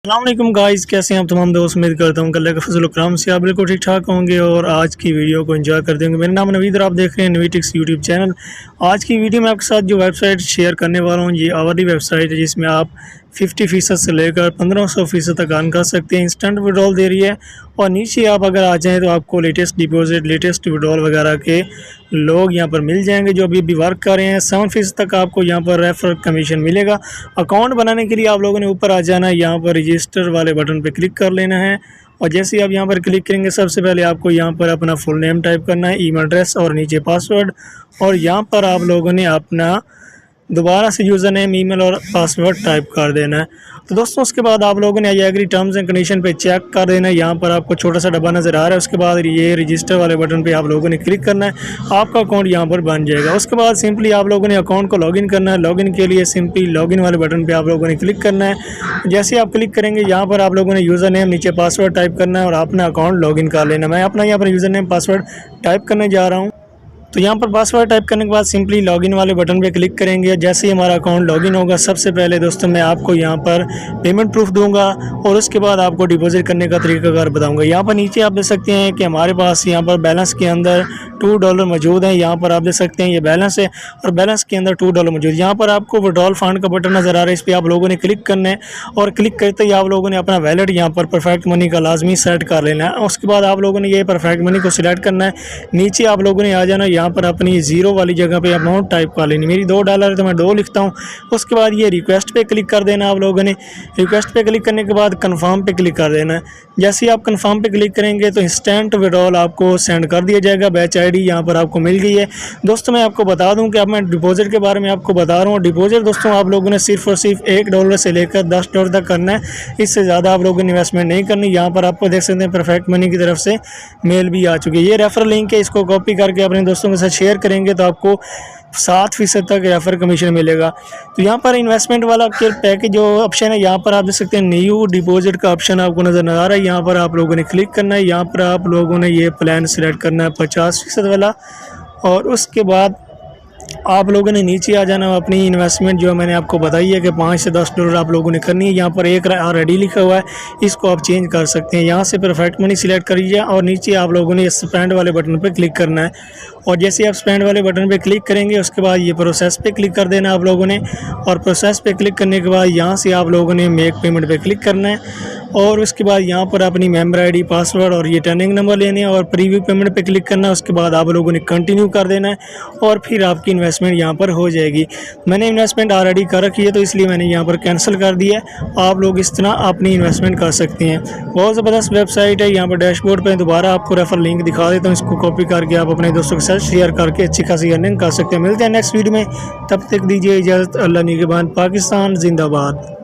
अस्सलाम गाइस, कैसे हैं आप तमाम दोस्त। उम्मीद करता हूँ अल्लाह के फजल करम से आप बिल्कुल ठीक ठाक होंगे और आज की वीडियो को एंजॉय करते होंगे। मेरा नाम नवीद और आप देख रहे हैं नवीद यूट्यूब चैनल। आज की वीडियो में आपके साथ जो वेबसाइट शेयर करने वाला हूँ ये आवरली वेबसाइट है, जिसमें आप 50% से लेकर 1500% तक अर्न कर सकते हैं। इंस्टेंट विड्रॉल दे रही है और नीचे आप अगर आ जाएँ तो आपको लेटेस्ट डिपॉजिट, लेटेस्ट विड्रॉल वगैरह के लोग यहाँ पर मिल जाएंगे जो अभी वर्क कर रहे हैं। 7% तक आपको यहाँ पर रेफर कमीशन मिलेगा। अकाउंट बनाने के लिए आप लोगों ने ऊपर आ जाना है, यहाँ पर रजिस्टर वाले बटन पर क्लिक कर लेना है और जैसे ही आप यहाँ पर क्लिक करेंगे सबसे पहले आपको यहाँ पर अपना फुल नेम टाइप करना है, ईमेल एड्रेस और नीचे पासवर्ड, और यहाँ पर आप लोगों ने अपना दोबारा से यूज़र नेम, ईमेल और पासवर्ड टाइप कर देना है। तो दोस्तों उसके बाद आप लोगों ने ये एग्री टर्म्स एंड कंडीशन पे चेक कर देना है। यहाँ पर आपको छोटा सा डब्बा नज़र आ रहा है, उसके बाद ये रजिस्टर वाले बटन पे आप लोगों ने क्लिक करना है, आपका अकाउंट यहाँ पर बन जाएगा। उसके बाद सिंपली आप लोगों ने अकाउंट को लॉगिन करना है। लॉगिन के लिए सिंपली लॉगिन वाले बटन पर आप लोगों ने क्लिक करना है। जैसे आप क्लिक करेंगे यहाँ पर आप लोगों ने यूज़र नेम, नीचे पासवर्ड टाइप करना है और अपना अकाउंट लॉगिन कर लेना। मैं अपना यहाँ पर यूज़र नेम पासवर्ड टाइप करने जा रहा हूँ। तो यहाँ पर पासवर्ड टाइप करने के बाद सिंपली लॉगिन वाले बटन पे क्लिक करेंगे। जैसे ही हमारा अकाउंट लॉगिन होगा सबसे पहले दोस्तों मैं आपको यहाँ पर पेमेंट प्रूफ दूंगा और उसके बाद आपको डिपॉजिट करने का तरीकाकार बताऊंगा। यहाँ पर नीचे आप देख सकते हैं कि हमारे पास यहाँ पर बैलेंस के अंदर $2 मौजूद है। यहाँ पर आप देख सकते हैं ये बैलेंस है और बैलेंस के अंदर $2 मौजूद। यहाँ पर आपको विड्रॉल फंड का बटन नज़र आ रहा है, इस पर आप लोगों ने क्लिक करना है और क्लिक करते ही आप लोगों ने अपना वैलेट यहाँ पर परफेक्ट मनी का लाजमी सेट कर लेना है। उसके बाद आप लोगों ने ये परफेक्ट मनी को सिलेक्ट करना है। नीचे आप लोगों ने आ जाना, यहाँ पर अपनी जीरो वाली जगह पे अमाउंट टाइप कर लेनी। मेरी $2 है तो मैं 2 लिखता हूँ। उसके बाद ये रिक्वेस्ट पे क्लिक कर देना। आप लोगों ने रिक्वेस्ट पे क्लिक करने के बाद कंफर्म पे क्लिक कर देना है। जैसे ही आप कंफर्म पे क्लिक करेंगे तो इंस्टेंट विड्रॉल आपको सेंड कर दिया जाएगा। बैच आईडी यहाँ पर आपको मिल गई है। दोस्तों मैं आपको बता दूं कि अब मैं डिपॉजिट के बारे में आपको बता रहा हूँ। डिपॉजिट दोस्तों आप लोगों ने सिर्फ और सिर्फ $1 से लेकर $10 तक करना है, इससे ज़्यादा आप लोगों ने इन्वेस्टमेंट नहीं करनी। यहाँ पर आपको देख सकते हैं परफेक्ट मनी की तरफ से मेल भी आ चुकी है। ये रेफर लिंक है, इसको कॉपी करके अपने दोस्तों के साथ शेयर करेंगे तो आपको 7% तक रेफर कमीशन मिलेगा। तो यहाँ पर इन्वेस्टमेंट वाला पैकेज जो ऑप्शन है, यहाँ पर आप देख सकते हैं न्यू डिपॉजिट का ऑप्शन आपको नज़र आ रहा है। यहाँ पर आप लोगों ने क्लिक करना है। यहाँ पर आप लोगों ने ये प्लान सिलेक्ट करना है 50% वाला और उसके बाद आप लोगों ने नीचे आ जाना। अपनी इन्वेस्टमेंट जो मैंने आपको बताई है कि $5 से $10 आप लोगों ने करनी है। यहाँ पर एक ऑलरेडी लिखा हुआ है, इसको आप चेंज कर सकते हैं। यहाँ से परफेक्ट मनी सिलेक्ट करिए और नीचे आप लोगों ने स्पेंड वाले बटन पर क्लिक करना है और जैसे आप स्पेंड वाले बटन पे क्लिक करेंगे उसके बाद ये प्रोसेस पे क्लिक कर देना आप लोगों ने और प्रोसेस पे क्लिक करने के बाद यहाँ से आप लोगों ने मेक पेमेंट पे क्लिक करना है और उसके बाद यहाँ पर अपनी मेंबर आईडी, पासवर्ड और ये टर्निंग नंबर लेने हैं और प्रीव्यू पेमेंट पे क्लिक करना है। उसके बाद आप लोगों ने कंटिन्यू कर देना है और फिर आपकी इन्वेस्टमेंट यहाँ पर हो जाएगी। मैंने इन्वेस्टमेंट ऑलरेडी कर रखी है तो इसलिए मैंने यहाँ पर कैंसिल कर दिया है। आप लोग इस तरह अपनी इन्वेस्टमेंट कर सकते हैं। बहुत ज़बरदस्त वेबसाइट है। यहाँ पर डैशबोर्ड पर दोबारा आपको रेफर लिंक दिखा देता हूँ, इसको कॉपी करके आप अपने दोस्तों के साथ शेयर करके अच्छी खासी अर्निंग कर सकते हैं। मिलते हैं नेक्स्ट वीडियो में, तब तक दीजिए इजाज़त। अल्लाह निगहबान। पाकिस्तान जिंदाबाद।